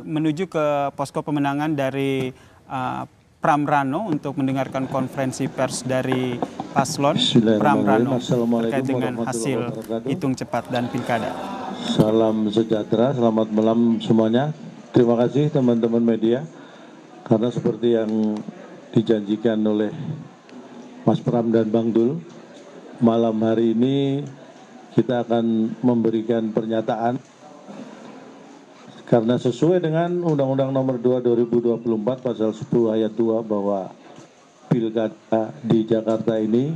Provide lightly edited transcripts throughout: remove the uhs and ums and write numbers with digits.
menuju ke posko pemenangan dari Pram Rano untuk mendengarkan konferensi pers dari paslon Pram Rano terkait dengan hasil hitung cepat dan pilkada. Salam sejahtera, selamat malam semuanya. Terima kasih teman-teman media, karena seperti yang dijanjikan oleh Mas Pram dan Bang Dul, malam hari ini kita akan memberikan pernyataan karena sesuai dengan Undang-Undang Nomor 2 2024 Pasal 10 Ayat 2 bahwa pilkada di Jakarta ini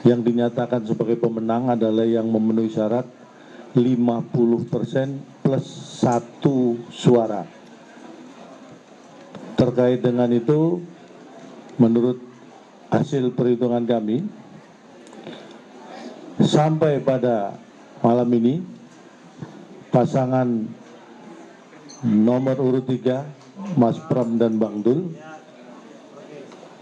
yang dinyatakan sebagai pemenang adalah yang memenuhi syarat 50% plus 1 suara. Terkait dengan itu, menurut hasil perhitungan kami, sampai pada malam ini pasangan nomor urut 3 Mas Pram dan Bang Dul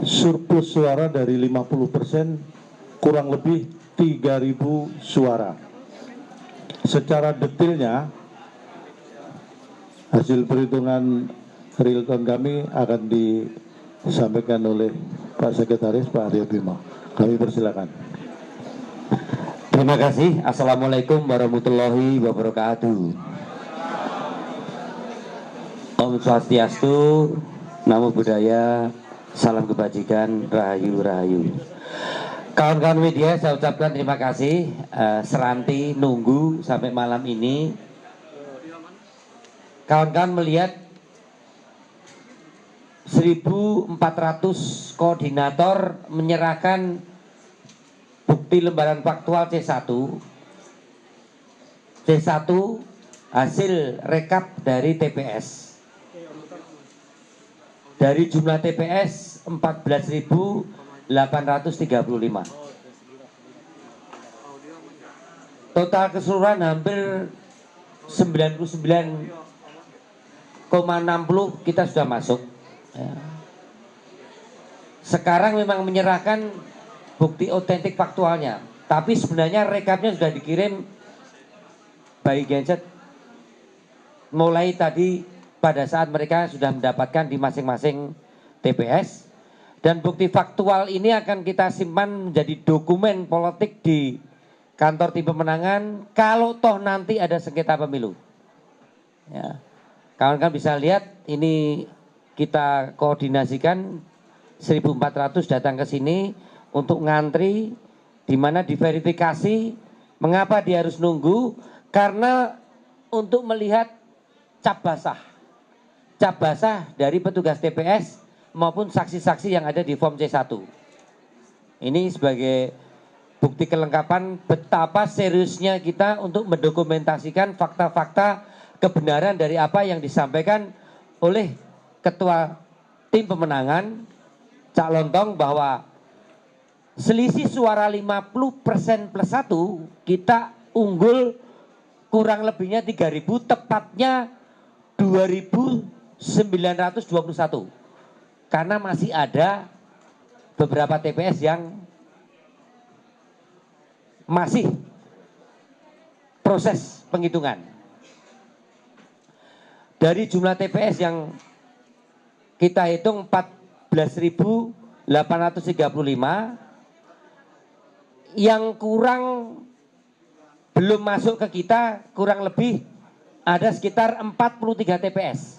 surplus suara dari 50% kurang lebih 3.000 suara. Secara detailnya hasil perhitungan real count kami akan disampaikan oleh Pak Sekretaris Pak Aryo Bima. Kami persilakan. Terima kasih. Assalamualaikum warahmatullahi wabarakatuh. Om Swastiastu, Namo Buddhaya, salam kebajikan, rahayu rahayu. Kawan-kawan media, saya ucapkan terima kasih seranti nunggu sampai malam ini. Kawan-kawan melihat 1.400 koordinator menyerahkan bukti lembaran faktual C1 hasil rekap dari TPS. Dari jumlah TPS 14.835. Total keseluruhan hampir 99,60 kita sudah masuk. Sekarang memang menyerahkan bukti otentik faktualnya, tapi sebenarnya rekapnya sudah dikirim by Genset mulai tadi pada saat mereka sudah mendapatkan di masing-masing TPS. Dan bukti faktual ini akan kita simpan menjadi dokumen politik di kantor tim pemenangan kalau toh nanti ada sengketa pemilu. Ya. Kawan-kawan bisa lihat ini kita koordinasikan 1.400 datang ke sini untuk ngantri, di mana diverifikasi. Mengapa dia harus nunggu? Karena untuk melihat cap basah dari petugas TPS maupun saksi-saksi yang ada di form C1. Ini sebagai bukti kelengkapan betapa seriusnya kita untuk mendokumentasikan fakta-fakta kebenaran dari apa yang disampaikan oleh Ketua Tim Pemenangan Cak Lontong, bahwa selisih suara 50% plus 1 kita unggul kurang lebihnya 3.000, tepatnya 2.921, karena masih ada beberapa TPS yang masih proses penghitungan. Dari jumlah TPS yang kita hitung 14.835, yang kurang belum masuk ke kita kurang lebih ada sekitar 43 TPS.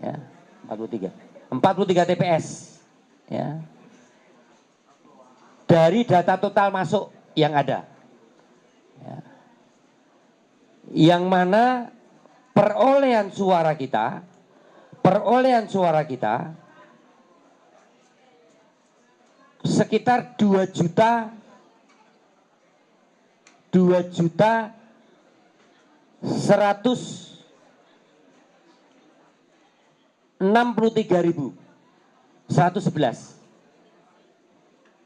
Ya, 43 TPS. Ya. Dari data total masuk yang ada. Ya. Yang mana perolehan suara kita sekitar 2.163.111.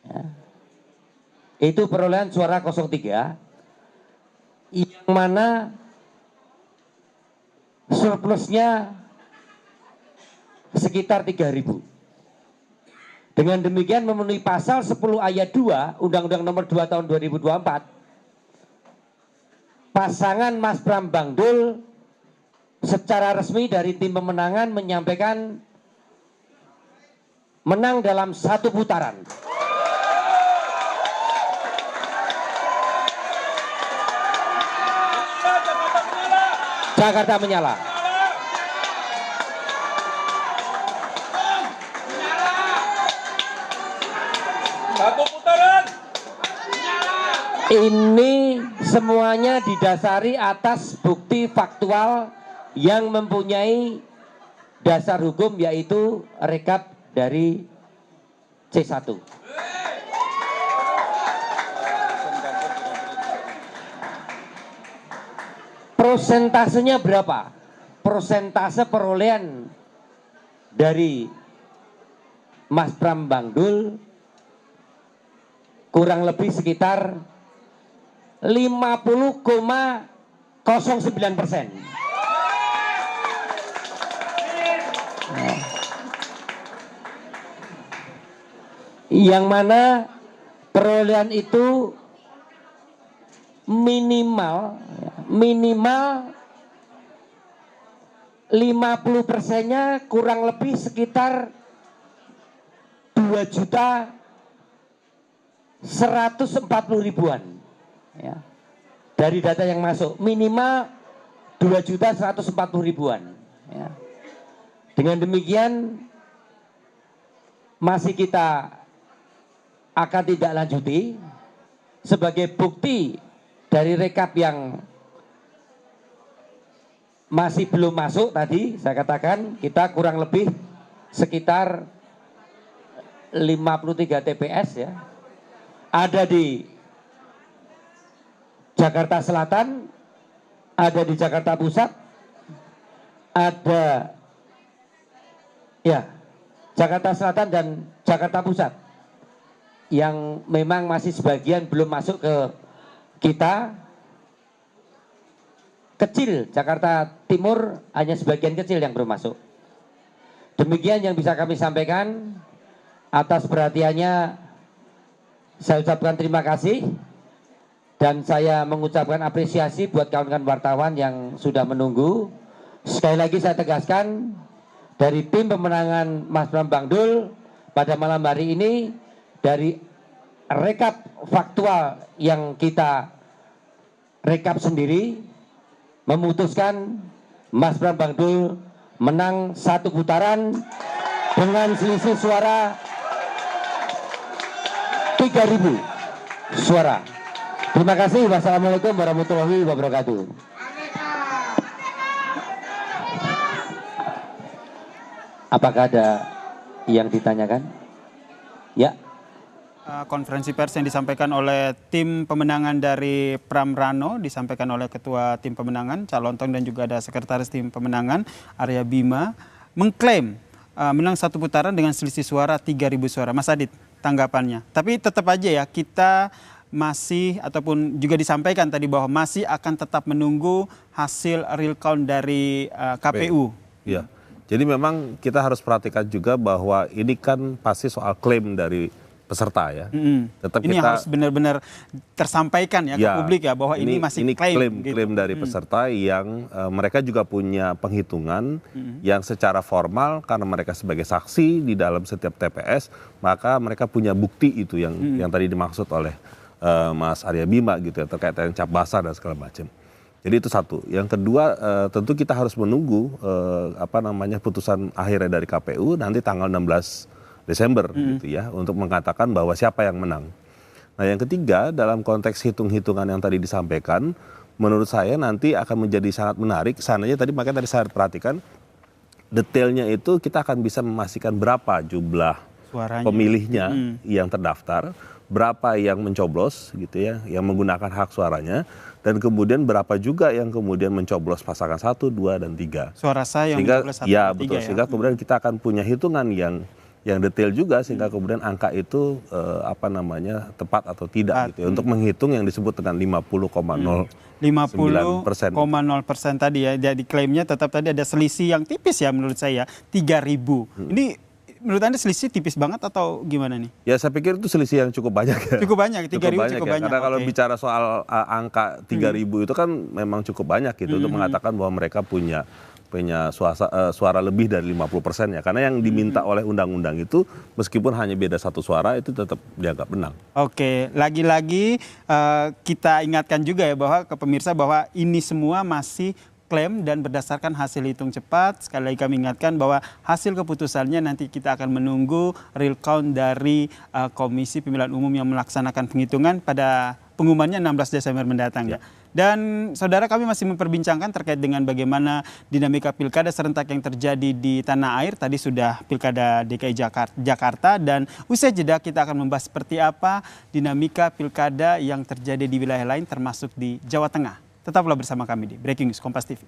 Ya. Itu perolehan suara 03, yang mana surplusnya sekitar 3.000. Dengan demikian memenuhi pasal 10 ayat 2 Undang-Undang Nomor 2 Tahun 2024, pasangan Mas Pram Bang Dul secara resmi dari tim pemenangan menyampaikan menang dalam 1 putaran. Jakarta menyala. Satu putaran. Ini semuanya didasari atas bukti faktual yang mempunyai dasar hukum, yaitu rekap dari C1. Prosentasenya berapa? Prosentase perolehan dari Mas Pram Bangdul kurang lebih sekitar 50,09%. Yang mana perolehan itu minimal 50%-nya kurang lebih sekitar 2.140.000-an ya. Dari data yang masuk minimal 2.140.000-an ya. Dengan demikian masih kita akan tidak lanjuti sebagai bukti dari rekap yang masih belum masuk. Tadi saya katakan kita kurang lebih sekitar 53 TPS ya. Ada di Jakarta Selatan, ada di Jakarta Pusat, ada ya Jakarta Selatan dan Jakarta Pusat yang memang masih sebagian belum masuk ke kita. Kecil, Jakarta Timur hanya sebagian kecil yang belum masuk. Demikian yang bisa kami sampaikan. Atas perhatiannya saya ucapkan terima kasih. Dan saya mengucapkan apresiasi buat kawan-kawan wartawan yang sudah menunggu. Sekali lagi saya tegaskan, dari tim pemenangan Mas Pram Bangdul pada malam hari ini, dari rekap faktual yang kita rekap sendiri, memutuskan Mas Pram Bangdul menang 1 putaran dengan selisih suara 3.000 suara. Terima kasih. Wassalamualaikum warahmatullahi wabarakatuh. Apakah ada yang ditanyakan? Ya. Konferensi pers yang disampaikan oleh tim pemenangan dari Pram Rano, disampaikan oleh Ketua Tim Pemenangan, Calontong, dan juga ada Sekretaris Tim Pemenangan, Arya Bima, mengklaim menang 1 putaran dengan selisih suara 3.000 suara. Mas Adit, tanggapannya. Tapi tetap aja ya, kita masih, ataupun juga disampaikan tadi bahwa masih akan tetap menunggu hasil real count dari KPU. Iya. Jadi memang kita harus perhatikan juga bahwa ini kan pasti soal klaim dari peserta ya. Tetap ini kita harus benar-benar tersampaikan ya ke publik ya, bahwa ini masih klaim gitu. Klaim dari peserta yang mereka juga punya penghitungan yang secara formal, karena mereka sebagai saksi di dalam setiap TPS, maka mereka punya bukti itu yang tadi dimaksud oleh Mas Arya Bima gitu ya, terkait dengan cap basah dan segala macam. Jadi itu satu. Yang kedua, tentu kita harus menunggu putusan akhirnya dari KPU nanti tanggal 16 Desember gitu ya, untuk mengatakan bahwa siapa yang menang. Nah, yang ketiga, dalam konteks hitung-hitungan yang tadi disampaikan, menurut saya nanti akan menjadi sangat menarik. Seandainya makanya tadi saya perhatikan detailnya itu, kita akan bisa memastikan berapa jumlah suaranya, pemilihnya yang terdaftar, berapa yang mencoblos gitu ya, yang menggunakan hak suaranya, dan kemudian berapa juga yang kemudian mencoblos pasangan 1, 2, dan 3. Suara saya yang mencoblos 1, ya, 3 betul, ya. Sehingga kemudian kita akan punya hitungan yang detail juga, sehingga kemudian angka itu tepat atau tidak gitu ya, untuk menghitung yang disebut dengan 50,09% tadi ya. Jadi klaimnya tetap tadi ada selisih yang tipis ya menurut saya, 3.000. Ini menurut Anda selisih tipis banget atau gimana nih? Ya, saya pikir itu selisih yang cukup banyak ya. Cukup banyak, 3.000 cukup banyak. Karena kalau bicara soal angka 3.000 itu kan memang cukup banyak gitu, untuk mengatakan bahwa mereka punya suara lebih dari 50% ya. Karena yang diminta oleh undang-undang itu meskipun hanya beda 1 suara itu tetap dianggap menang. Oke, lagi-lagi kita ingatkan juga ya bahwa ke pemirsa bahwa ini semua masih klaim dan berdasarkan hasil hitung cepat. Sekali lagi kami ingatkan bahwa hasil keputusannya nanti kita akan menunggu real count dari Komisi Pemilihan Umum yang melaksanakan penghitungan pada pengumumannya 16 Desember mendatang ya. Dan saudara, kami masih memperbincangkan terkait dengan bagaimana dinamika pilkada serentak yang terjadi di tanah air. Tadi sudah pilkada DKI Jakarta dan usai jeda kita akan membahas seperti apa dinamika pilkada yang terjadi di wilayah lain termasuk di Jawa Tengah. Tetaplah bersama kami di Breaking News Kompas TV.